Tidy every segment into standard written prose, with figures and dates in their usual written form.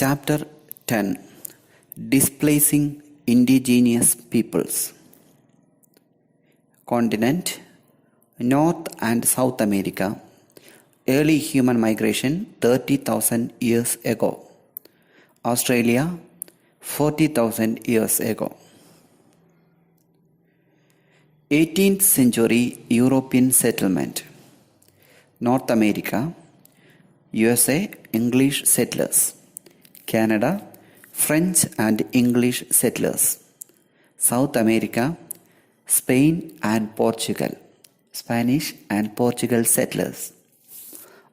Chapter 10 Displacing Indigenous Peoples. Continent: North and South America. Early human migration 30,000 years ago. Australia 40,000 years ago. 18th century European settlement. North America, USA English settlers. Canada French and English settlers. South America Spain and Portugal, Spanish and Portugal settlers.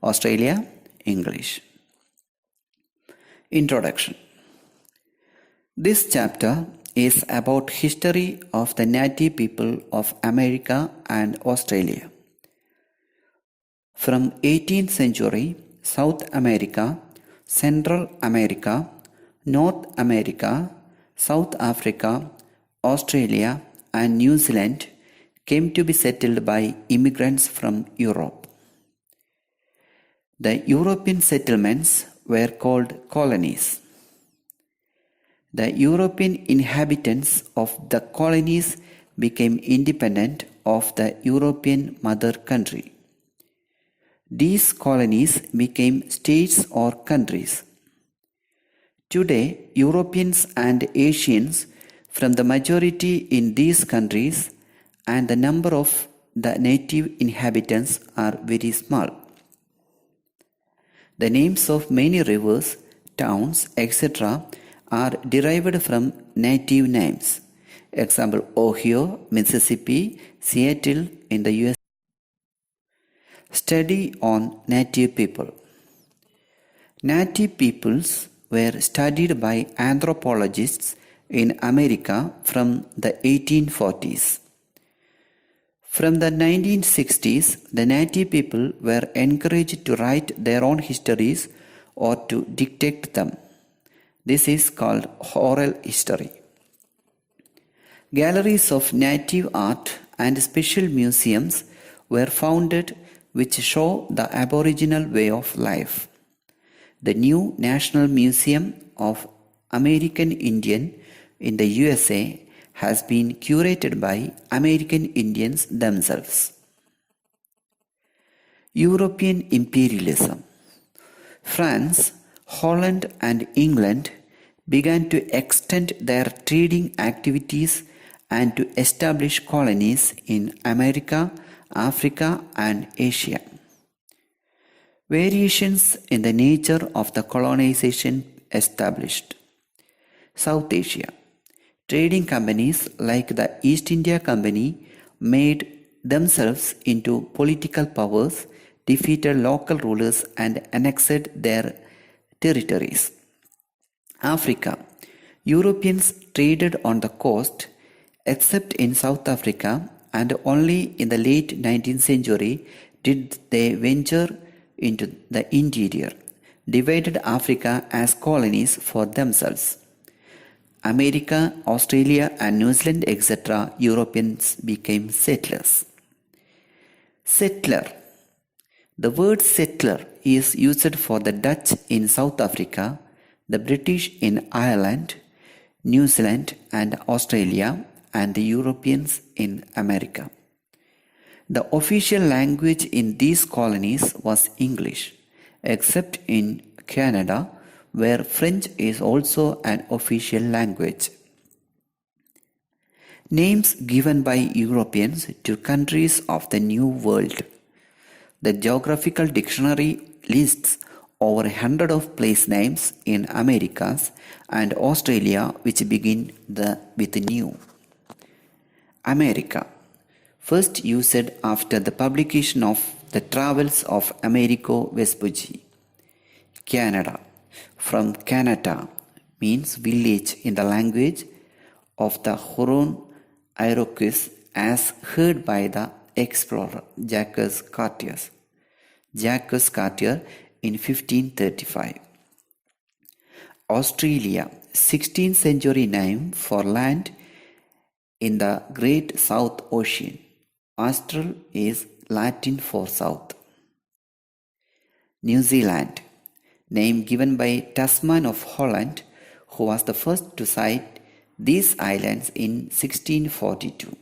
Australia English. Introduction. This chapter is about history of the native people of America and Australia. From 18th century, South America, Central America, North America, South Africa, Australia and New Zealand came to be settled by immigrants from Europe. The European settlements were called colonies. The European inhabitants of the colonies became independent of the European mother country. These colonies became states or countries. Today, Europeans and Asians from the majority in these countries and the number of the native inhabitants are very small. The names of many rivers, towns, etc. are derived from native names. Example: Ohio, Mississippi, Seattle in the US. Study on native people. Native peoples were studied by anthropologists in America from the 1840s. From the 1960s, the native people were encouraged to write their own histories or to dictate them. This is called oral history. Galleries of native art and special museums were founded which show the Aboriginal way of life. The new National Museum of American Indian in the USA has been curated by American Indians themselves. European imperialism. France, Holland and England began to extend their trading activities and to establish colonies in America, Africa and Asia. Variations in the nature of the colonization established. South Asia. Trading companies like the East India Company made themselves into political powers, defeated local rulers and annexed their territories. Africa. Europeans traded on the coast except in South Africa, and only in the late 19th century did they venture into the interior, divided Africa as colonies for themselves. America, Australia and New Zealand etc. Europeans became settlers. Settler. The word settler is used for the Dutch in South Africa, the British in Ireland, New Zealand and Australia, and the Europeans in America. The official language in these colonies was English, except in Canada, where French is also an official language. Names given by Europeans to countries of the New World. The Geographical Dictionary lists over 100 of place names in Americas and Australia which begin with new. America, first used after the publication of the Travels of Amerigo Vespucci. Canada, from Canada, means village in the language of the Huron-Iroquois as heard by the explorer Jacques Cartier in 1535. Australia, 16th century name for land in the Great South Ocean. Austral is Latin for south. New Zealand, name given by Tasman of Holland, who was the first to cite these islands in 1642.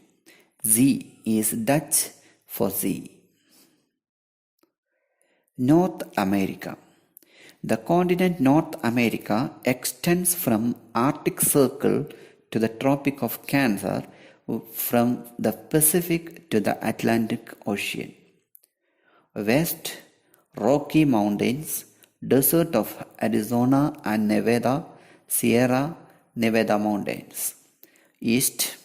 Zee is Dutch for sea. North America. The continent North America extends from Arctic Circle to the Tropic of Cancer, from the Pacific to the Atlantic Ocean. West, Rocky Mountains, desert of Arizona and Nevada, Sierra Nevada Mountains. East,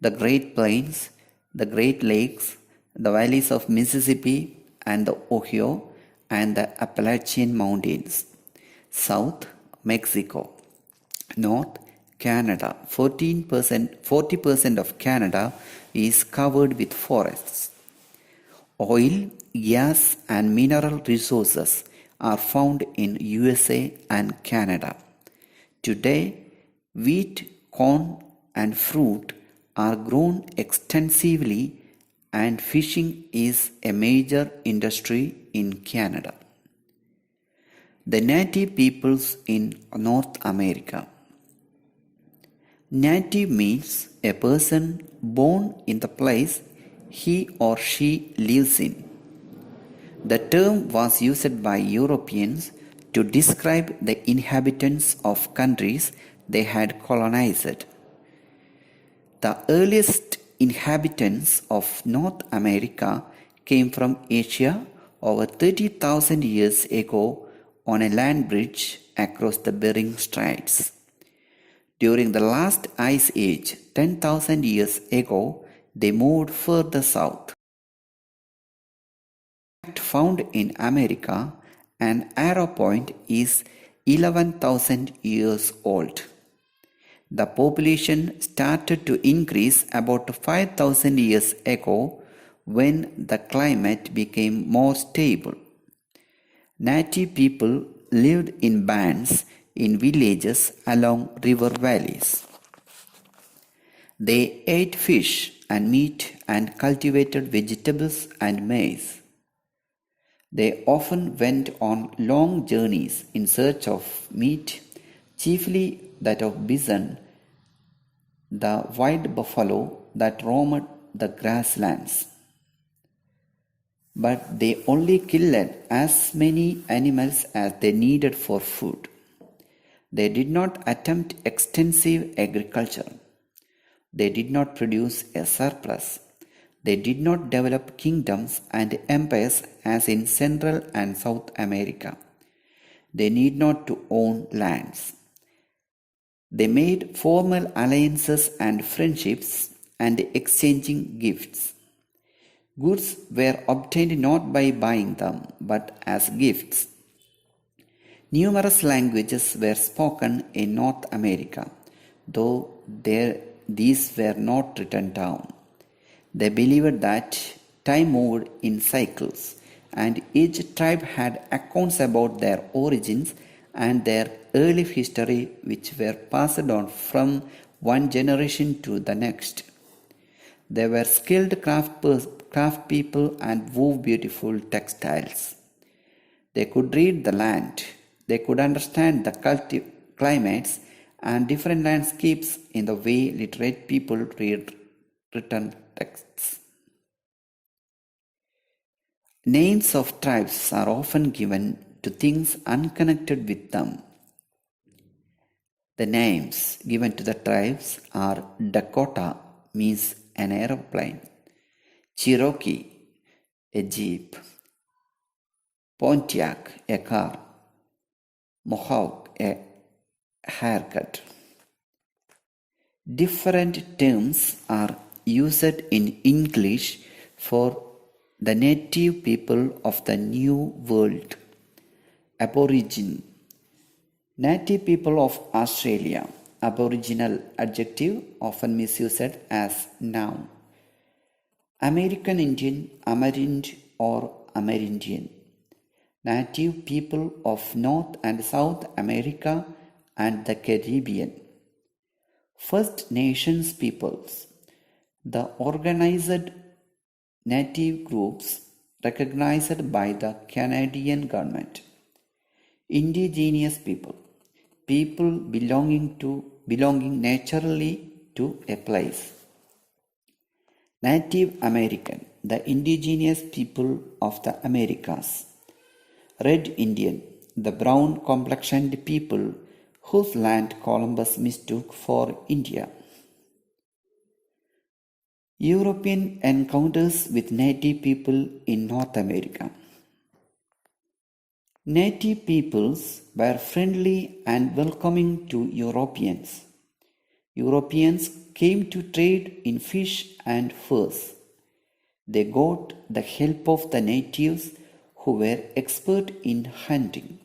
the Great Plains, the Great Lakes, the valleys of Mississippi and the Ohio, and the Appalachian Mountains. South, Mexico. North, Canada. 40% of Canada is covered with forests. Oil, gas and mineral resources are found in USA and Canada. Today, wheat, corn and fruit are grown extensively, and fishing is a major industry in Canada. The native peoples in North America. Native means a person born in the place he or she lives in. The term was used by Europeans to describe the inhabitants of countries they had colonized. The earliest inhabitants of North America came from Asia over 30,000 years ago on a land bridge across the Bering Straits. During the last ice age, 10,000 years ago, they moved further south. Found in America, an arrow point is 11,000 years old. The population started to increase about 5,000 years ago when the climate became more stable. Native people lived in bands in villages along river valleys. They ate fish and meat and cultivated vegetables and maize. They often went on long journeys in search of meat, chiefly that of bison, the white buffalo that roamed the grasslands. But they only killed as many animals as they needed for food. They did not attempt extensive agriculture. They did not produce a surplus. They did not develop kingdoms and empires as in Central and South America. They need not to own lands. They made formal alliances and friendships and exchanging gifts. Goods were obtained not by buying them, but as gifts. Numerous languages were spoken in North America, though these were not written down. They believed that time moved in cycles, and each tribe had accounts about their origins and their early history which were passed on from one generation to the next. They were skilled craft people and wove beautiful textiles. They could read the land. They could understand the climates and different landscapes in the way literate people read written texts. Names of tribes are often given to things unconnected with them. The names given to the tribes are Dakota, means an aeroplane; Cherokee, a jeep; Pontiac, a car; Mohawk, a haircut. Different terms are used in English for the native people of the New World. Aborigine, native people of Australia. Aboriginal, adjective, often misused as noun. American Indian, Amerind or Amerindian. Native people of North and South America and the Caribbean. First Nations peoples, the organized native groups recognized by the Canadian government. Indigenous people, people belonging naturally to a place. Native American, the indigenous people of the Americas. Red Indian, the brown complexioned people whose land Columbus mistook for India. European encounters with native people in North America. Native peoples were friendly and welcoming to Europeans. Europeans came to trade in fish and furs. They got the help of the natives who were expert in hunting.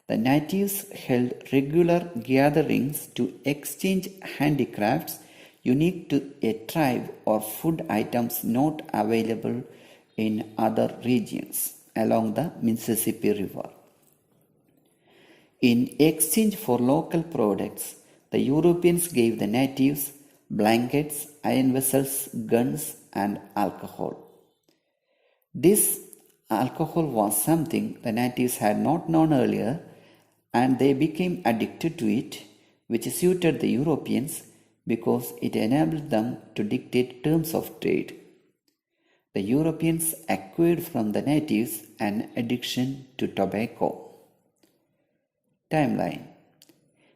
The natives held regular gatherings to exchange handicrafts unique to a tribe or food items not available in other regions along the Mississippi River. In exchange for local products, the Europeans gave the natives blankets, iron vessels, guns, and alcohol. This alcohol was something the natives had not known earlier, and they became addicted to it, which suited the Europeans because it enabled them to dictate terms of trade. The Europeans acquired from the natives an addiction to tobacco. Timeline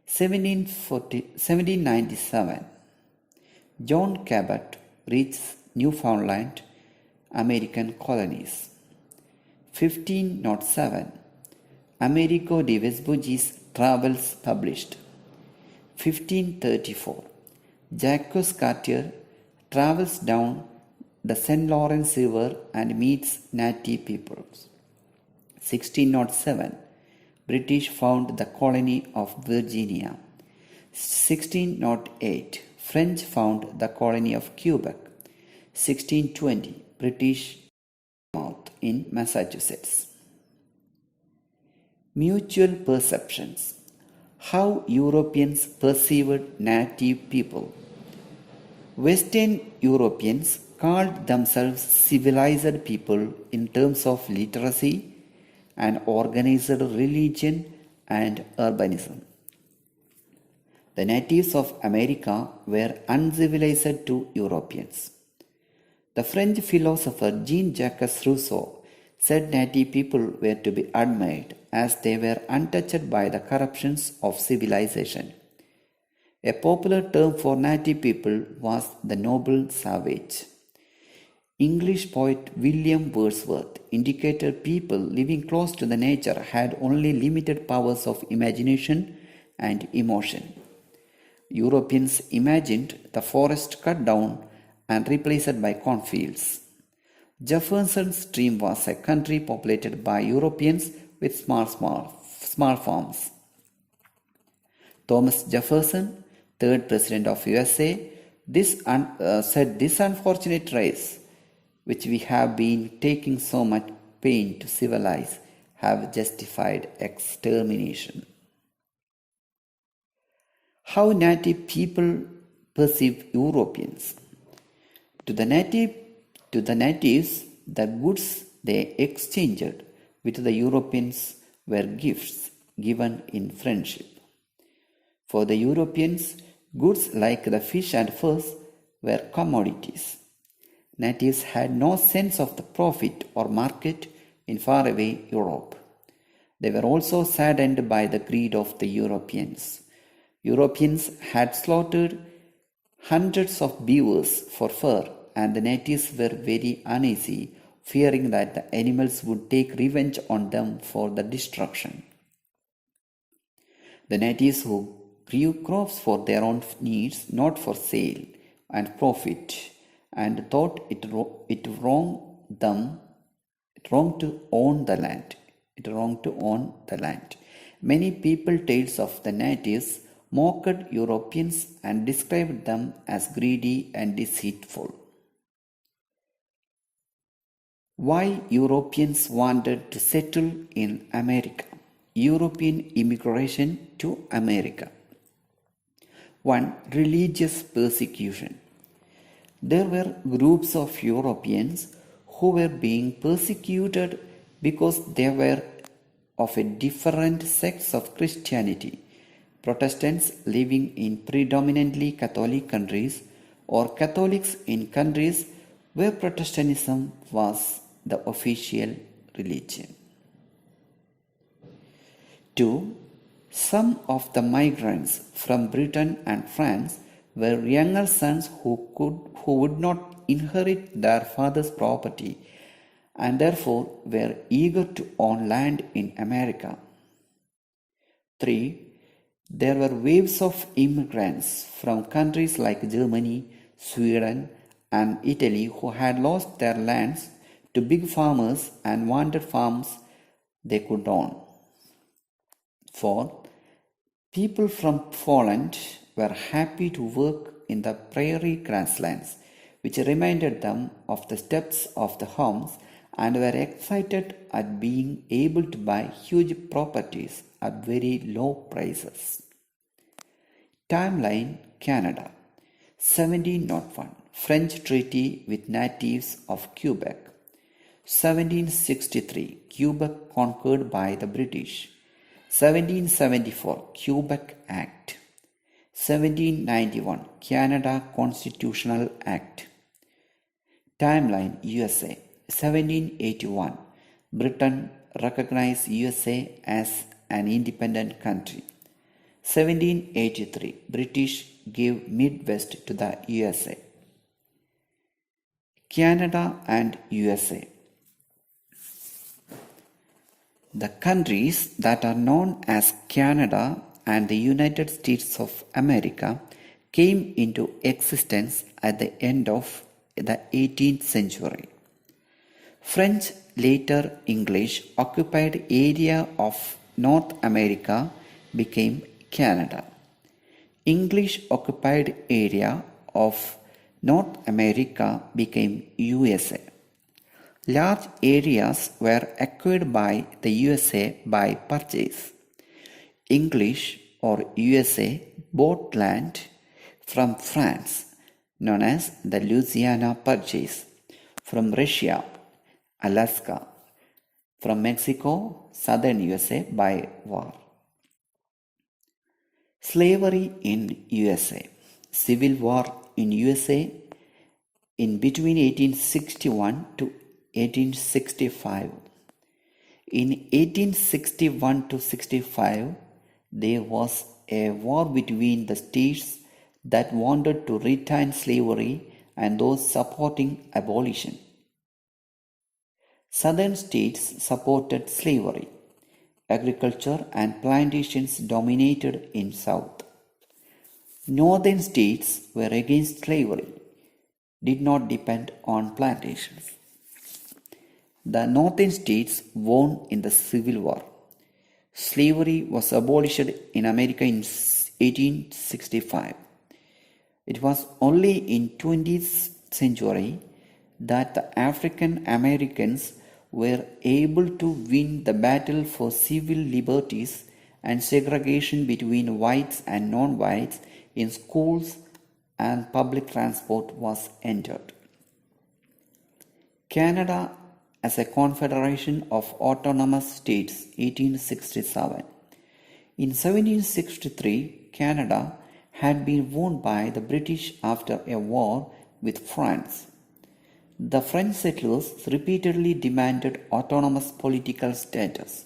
1797. John Cabot reached Newfoundland, American colonies. 1507. Amerigo de Vespucci's Travels published. 1534. Jacques Cartier travels down the St. Lawrence River and meets native peoples. 1607. British found the colony of Virginia. 1608. French found the colony of Quebec. 1620. British Plymouth in Massachusetts. Mutual perceptions. How Europeans perceived native people. Western Europeans called themselves civilized people in terms of literacy and organized religion and urbanism. The natives of America were uncivilized to Europeans. The French philosopher Jean-Jacques Rousseau said native people were to be admired as they were untouched by the corruptions of civilization. A popular term for native people was the noble savage. English poet William Wordsworth indicated people living close to the nature had only limited powers of imagination and emotion. Europeans imagined the forest cut down and replaced by cornfields. Jefferson's dream was a country populated by Europeans with small farms. Thomas Jefferson, third president of USA, said this unfortunate race, which we have been taking so much pain to civilize, have justified extermination. How native people perceive Europeans. To the natives, the goods they exchanged with the Europeans were gifts given in friendship. For the Europeans, goods like the fish and furs were commodities. Natives had no sense of the profit or market in faraway Europe. They were also saddened by the greed of the Europeans. Europeans had slaughtered hundreds of beavers for fur, and the natives were very uneasy, fearing that the animals would take revenge on them for the destruction. The natives who grew crops for their own needs, not for sale and profit, and thought it wrong to own the land. Many people tales of the natives mocked Europeans and described them as greedy and deceitful. Why Europeans wanted to settle in America. European immigration to America. 1. Religious persecution. There were groups of Europeans who were being persecuted because they were of a different sects of Christianity, Protestants living in predominantly Catholic countries or Catholics in countries where Protestantism was the official religion. 2. Some of the migrants from Britain and France were younger sons who would not inherit their father's property and therefore were eager to own land in America. 3. There were waves of immigrants from countries like Germany, Sweden, and Italy who had lost their lands to big farmers and wanted farms they could own. 4. People from Poland were happy to work in the prairie grasslands, which reminded them of the steppes of the homes, and were excited at being able to buy huge properties at very low prices. Timeline: Canada. 1701 French treaty with natives of Quebec. 1763 Quebec conquered by the British. 1774 Quebec Act. 1791 Canada Constitutional Act. Timeline: USA. 1781 Britain recognized USA as an independent country. 1783 British gave Midwest to the USA. Canada and USA. The countries that are known as Canada and the United States of America came into existence at the end of the 18th century. French, later English, occupied area of North America became Canada. English occupied area of North America became USA. Large areas were acquired by the USA by purchase. English or USA bought land from France, known as the Louisiana Purchase, from Russia, Alaska, from Mexico, southern USA by war. Slavery in USA. Civil War in USA in between 1861 to 1865. In 1861 to 65, there was a war between the states that wanted to retain slavery and those supporting abolition. Southern states supported slavery. Agriculture and plantations dominated in South. Northern states were against slavery, did not depend on plantations. The northern states won in the Civil War. Slavery was abolished in America in 1865. It was only in 20th century that the African Americans were able to win the battle for civil liberties and segregation between whites and non-whites in schools and public transport was ended. Canada as a confederation of autonomous states, 1867. In 1763, Canada had been won by the British after a war with France. The French settlers repeatedly demanded autonomous political status.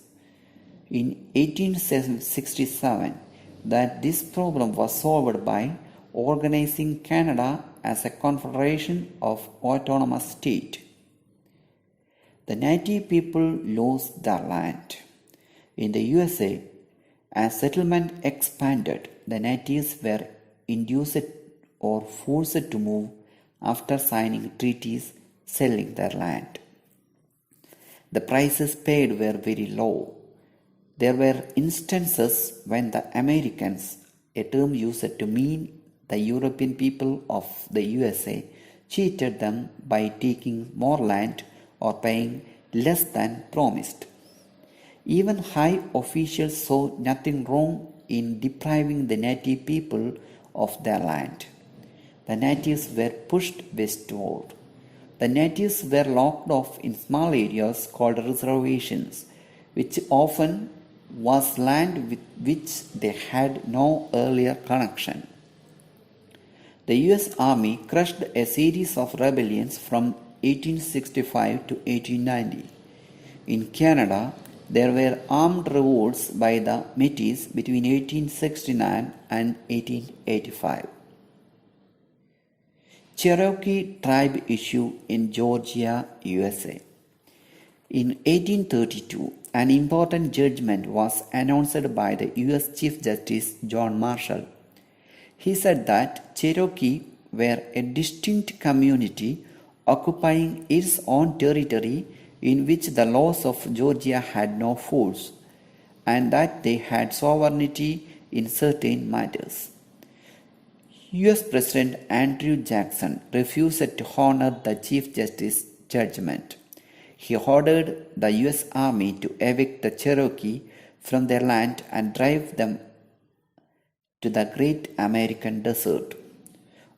In 1867, that this problem was solved by organizing Canada as a confederation of autonomous states. The native people lost their land. In the USA, as settlement expanded, the natives were induced or forced to move after signing treaties selling their land. The prices paid were very low. There were instances when the Americans, a term used to mean the European people of the USA, cheated them by taking more land or paying less than promised. Even high officials saw nothing wrong in depriving the native people of their land. The natives were pushed westward. The natives were locked off in small areas called reservations. which often was land with which they had no earlier connection. The US Army crushed a series of rebellions from 1865 to 1890. In Canada, there were armed revolts by the Métis between 1869 and 1885. Cherokee tribe issue in Georgia, USA. In 1832, an important judgment was announced by the US Chief Justice John Marshall. He said that Cherokee were a distinct community occupying its own territory in which the laws of Georgia had no force, and that they had sovereignty in certain matters. US President Andrew Jackson refused to honor the Chief Justice's judgment. He ordered the US Army to evict the Cherokee from their land and drive them to the Great American Desert.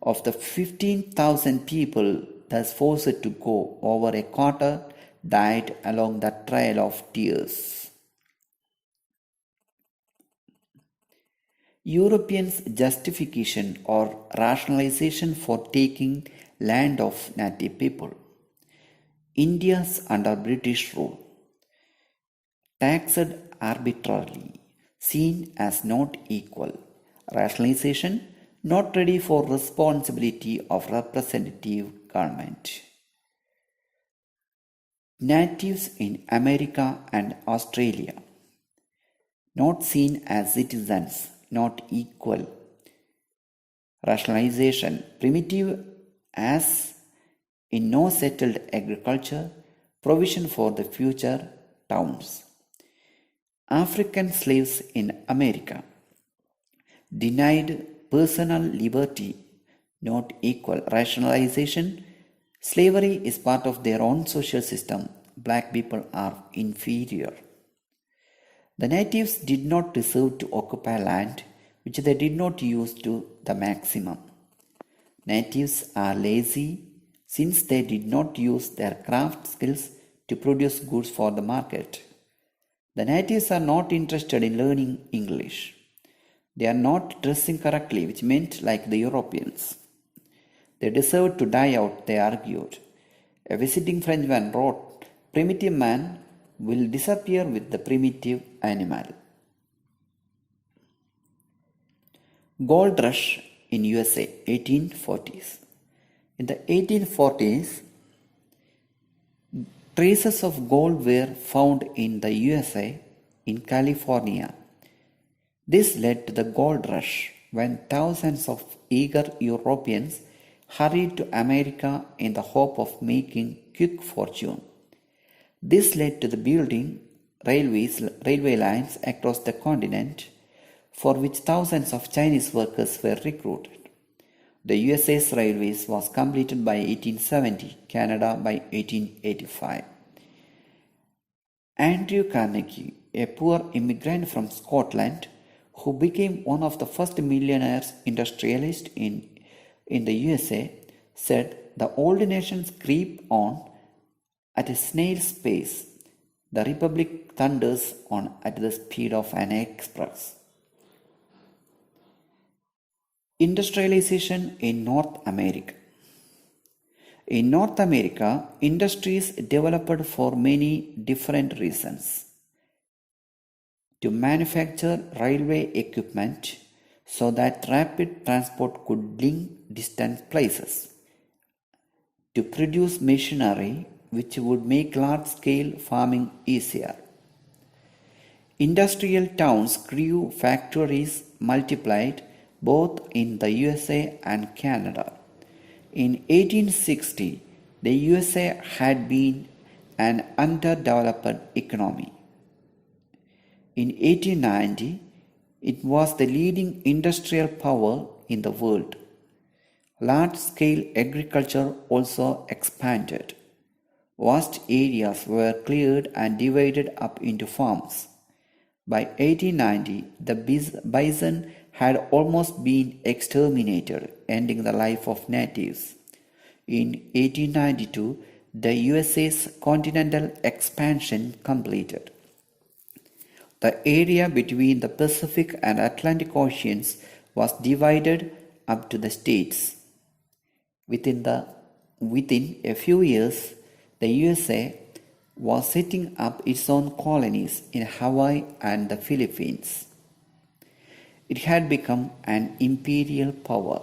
Of the 15,000 people thus forced to go, over a quarter died along the Trail of Tears. Europeans' justification or rationalization for taking land of native people. Indians under British rule. Taxed arbitrarily, seen as not equal. Rationalization, not ready for responsibility of representative government. Natives in America and Australia. Not seen as citizens, not equal. Rationalization, primitive as in no settled agriculture, provision for the future towns. African slaves in America. Denied personal liberty, not equal. Rationalization, slavery is part of their own social system. Black people are inferior. The natives did not deserve to occupy land which they did not use to the maximum. Natives are lazy since they did not use their craft skills to produce goods for the market. The natives are not interested in learning English. They are not dressing correctly, which meant like the Europeans. They deserve to die out, they argued. A visiting Frenchman wrote, "Primitive man will disappear with the primitive animal." Gold rush in USA, 1840s. In the 1840s, traces of gold were found in the USA, in California. This led to the gold rush when thousands of eager Europeans hurried to America in the hope of making quick fortune. This led to the building railway lines across the continent, for which thousands of Chinese workers were recruited. The USA's railways was completed by 1870, Canada by 1885. Andrew Carnegie, a poor immigrant from Scotland who became one of the first millionaires industrialists in the USA, said, "The old nations creep on at a snail's pace. The Republic thunders on at the speed of an express." Industrialization in North America. In North America, industries developed for many different reasons. To manufacture railway equipment so that rapid transport could link distant places. To produce machinery which would make large-scale farming easier. Industrial towns grew, factories multiplied both in the USA and Canada. In 1860, the USA had been an underdeveloped economy. In 1890, it was the leading industrial power in the world. Large-scale agriculture also expanded. Vast areas were cleared and divided up into farms. By 1890, the bison had almost been exterminated, ending the life of natives. In 1892, the USA's continental expansion completed. The area between the Pacific and Atlantic Oceans was divided up to the states. Within a few years, the USA was setting up its own colonies in Hawaii and the Philippines. It had become an imperial power.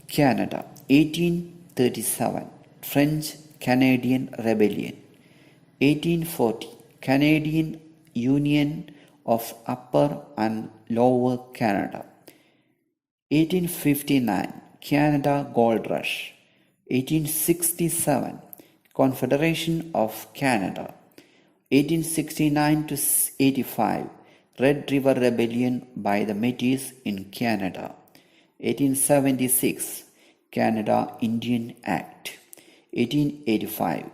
Canada, 1837, French-Canadian Rebellion. 1840, Canadian Union of Upper and Lower Canada. 1859, Canada Gold Rush. 1867, Confederation of Canada. 1869 to 85, Red River Rebellion by the Métis in Canada. 1876, Canada Indian Act. 1885,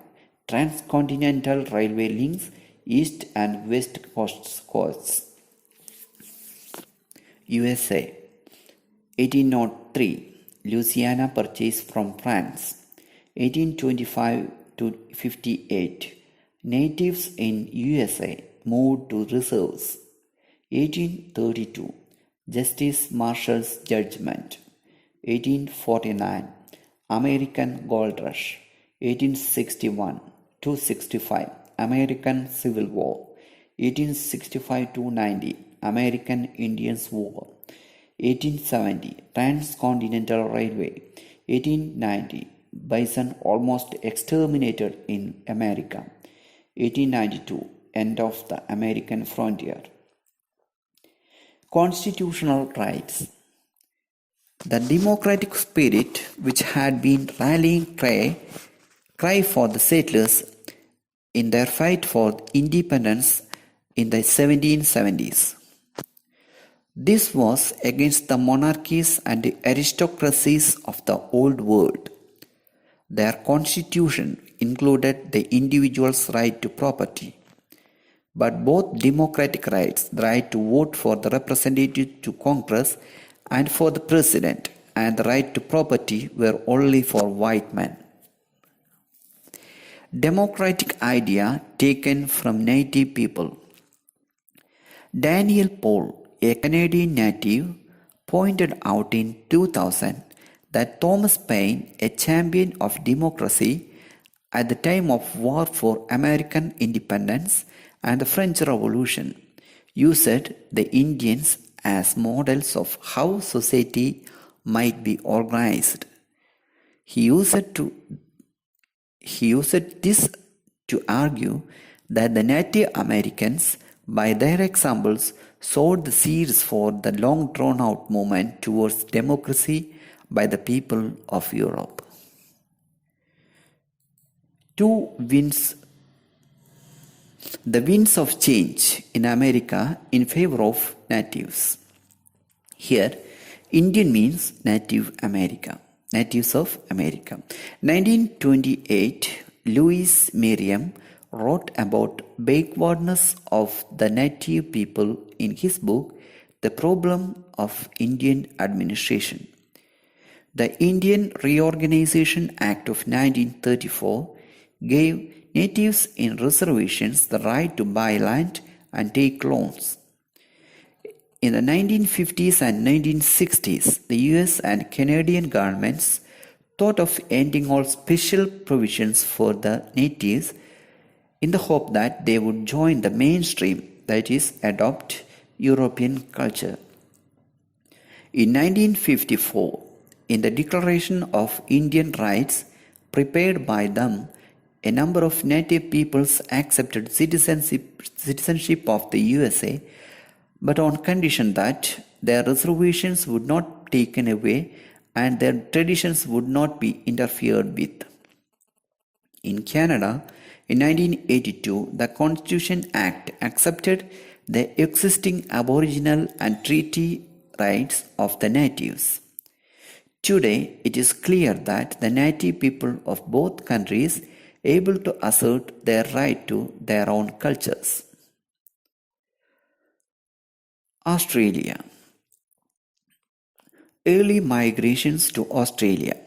Transcontinental Railway links East and West coasts. USA. 1803, Louisiana purchase from France. 1825 to 58, natives in USA moved to reserves. 1832, Justice Marshall's judgment. 1849, American Gold Rush. 1861 to 65, American Civil War. 1865 to 90, American Indians War. 1870, Transcontinental Railway. 1890, bison almost exterminated in America. 1892, end of the American frontier. Constitutional rights. The democratic spirit which had been rallying cry for the settlers in their fight for independence in the 1770s. This was against the monarchies and the aristocracies of the old world. Their constitution included the individual's right to property. But both democratic rights, the right to vote for the representative to Congress and for the president, and the right to property were only for white men. Democratic idea taken from native people. Daniel Paul, a Canadian native, pointed out in 2000 that Thomas Paine, a champion of democracy at the time of war for American independence and the French Revolution, used the Indians as models of how society might be organized. He used this to argue that the Native Americans, by their examples, sowed the seeds for the long drawn-out movement towards democracy by the people of Europe. The winds of change in America in favor of natives. Here, Indian means natives of America. 1928, Louis Merriam wrote about backwardness of the native people in his book, The Problem of Indian Administration. The Indian Reorganization Act of 1934 gave natives in reservations the right to buy land and take loans. In the 1950s and 1960s, the US and Canadian governments thought of ending all special provisions for the natives in the hope that they would join the mainstream, that is, adopt European culture. In 1954, in the Declaration of Indian Rights prepared by them, a number of native peoples accepted citizenship of the USA, but on condition that their reservations would not be taken away and their traditions would not be interfered with. In Canada, in 1982, the Constitution Act accepted the existing Aboriginal and treaty rights of the natives. Today, it is clear that the native people of both countries able to assert their right to their own cultures. Australia. Early migrations to Australia.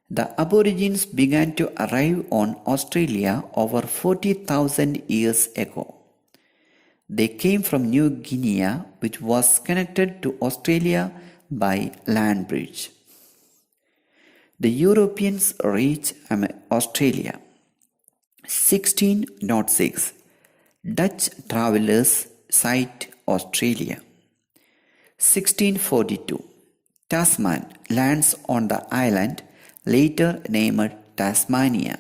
The Aborigines began to arrive on Australia over 40,000 years ago. They came from New Guinea, which was connected to Australia by land bridge. The Europeans reached Australia. 1606. Dutch travelers sight Australia. 1642. Tasman lands on the island, later named Tasmania.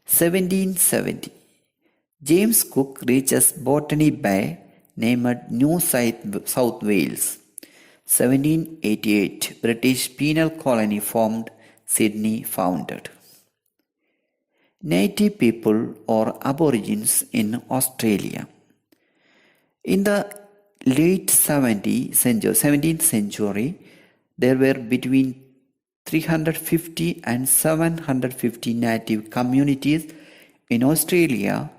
1770. James Cook reaches Botany Bay, named New South Wales. 1788. British penal colony formed, Sydney founded. Native people or aborigines in Australia. In the late 17th century, there were between 350 and 750 native communities in Australia,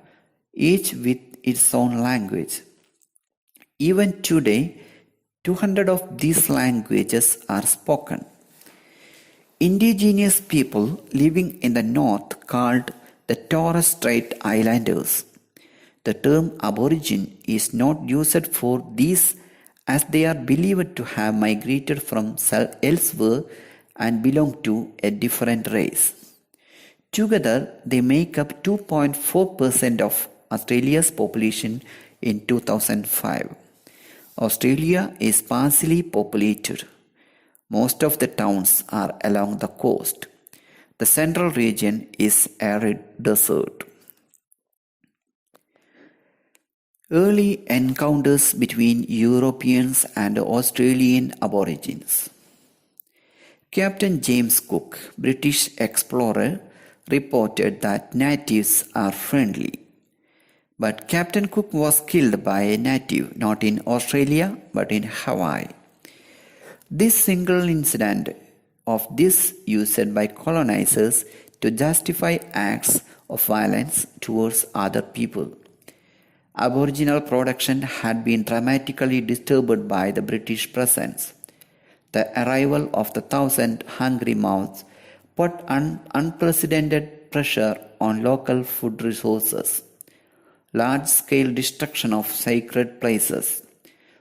each with its own language. Even today, 200 of these languages are spoken. Indigenous people living in the north called the Torres Strait Islanders. The term aborigine is not used for these as they are believed to have migrated from elsewhere and belong to a different race. Together, they make up 2.4% of Australia's population in 2005. Australia is sparsely populated. Most of the towns are along the coast. The central region is arid desert. Early encounters between Europeans and Australian Aborigines. Captain James Cook, British explorer, reported that natives are friendly. But Captain Cook was killed by a native not in Australia but in Hawaii. This single incident of this used by colonizers to justify acts of violence towards other people. Aboriginal production had been dramatically disturbed by the British presence. The arrival of the 1,000 hungry mouths put unprecedented pressure on local food resources. Large-scale destruction of sacred places.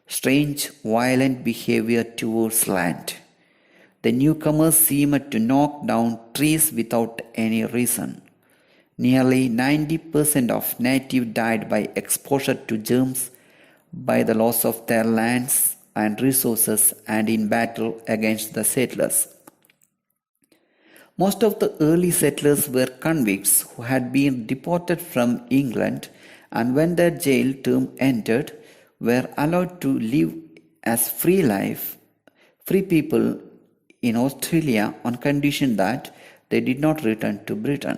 Strange, violent behavior towards land. The newcomers seemed to knock down trees without any reason. Nearly 90% of natives died by exposure to germs, by the loss of their lands and resources, and in battle against the settlers. Most of the early settlers were convicts who had been deported from England and when their jail term ended, were allowed to live as free people in Australia on condition that they did not return to Britain.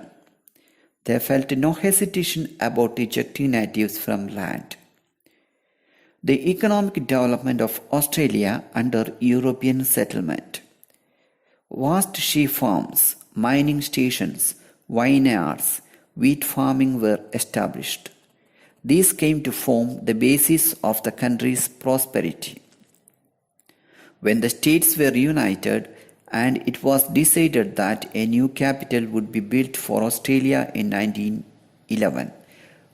They felt no hesitation about ejecting natives from land. The economic development of Australia under European settlement. Vast sheep farms, mining stations, vineyards, wheat farming were established. These came to form the basis of the country's prosperity. When the states were united and it was decided that a new capital would be built for Australia in 1911,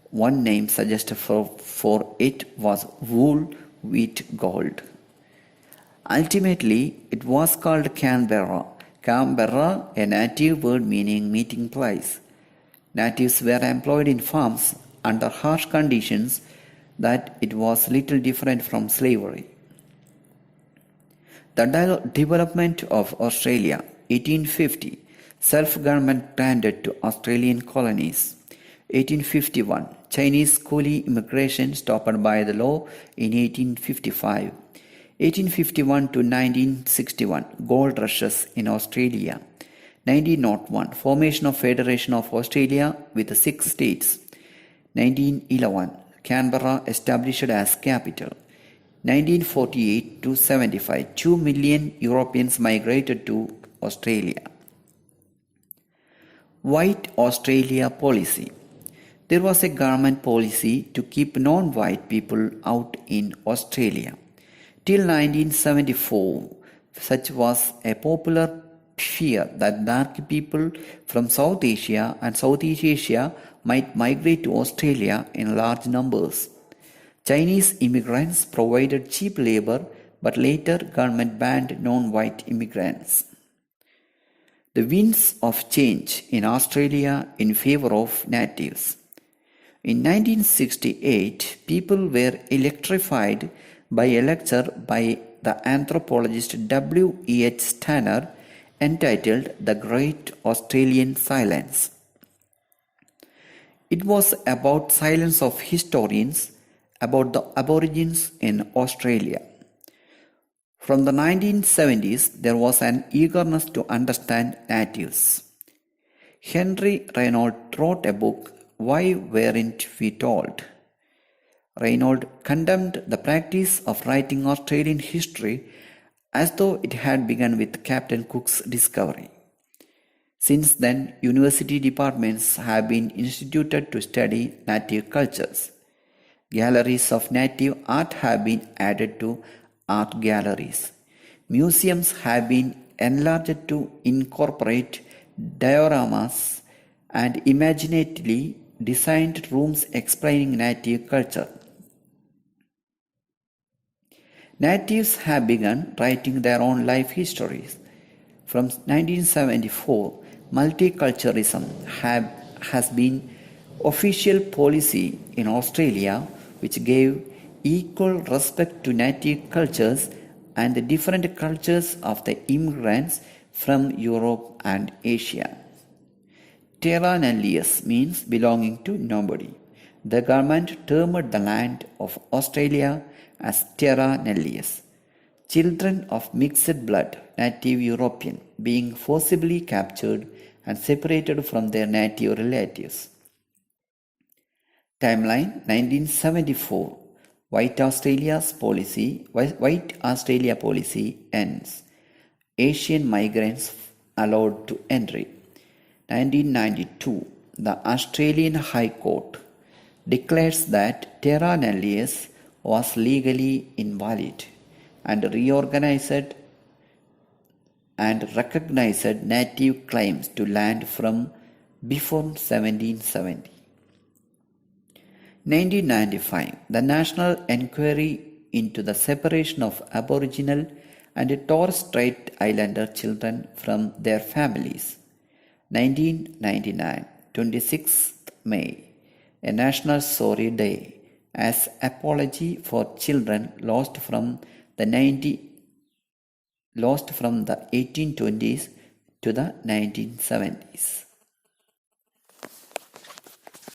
one name suggested for it was wool, wheat, gold. Ultimately, it was called Canberra. Canberra, a native word meaning meeting place. Natives were employed in farms under harsh conditions that it was little different from slavery. The development of Australia, 1850, self-government granted to Australian colonies. 1851, Chinese coolie immigration stopped by the law in 1855. 1851 to 1961, gold rushes in Australia. 1901, formation of Federation of Australia with 6 states. 1911, Canberra established as capital. 1948 to 75, 2 million Europeans migrated to Australia. White Australia policy. There was a government policy to keep non-white people out in Australia. Till 1974, such was a popular fear that dark people from South Asia and Southeast Asia might migrate to Australia in large numbers. Chinese immigrants provided cheap labor, but later government banned non-white immigrants. The winds of change in Australia in favor of natives. In 1968, people were electrified by a lecture by the anthropologist W. E. H. Stanner entitled The Great Australian Silence. It was about silence of historians about the Aborigines in Australia. From the 1970s, there was an eagerness to understand natives. Henry Reynolds wrote a book, Why Weren't We Told? Reynolds condemned the practice of writing Australian history as though it had begun with Captain Cook's discovery. Since then, university departments have been instituted to study native cultures. Galleries of native art have been added to art galleries. Museums have been enlarged to incorporate dioramas and imaginatively designed rooms explaining native culture. Natives have begun writing their own life histories. From 1974, multiculturalism has been official policy in Australia, which gave equal respect to native cultures and the different cultures of the immigrants from Europe and Asia. Terra nullius means belonging to nobody. The government termed the land of Australia as Terra nullius. Children of mixed blood, native European, being forcibly captured and separated from their native relatives. Timeline 1974. White Australia policy ends. Asian migrants allowed to entry. 1992. The Australian High Court declares that terra nullius was legally invalid and reorganized and recognized native claims to land from before 1770. 1995. The National Inquiry into the Separation of Aboriginal and Torres Strait Islander children from their families. 1999. 26th May. A National Sorry Day as apology for children lost from the 1820s to the 1970s.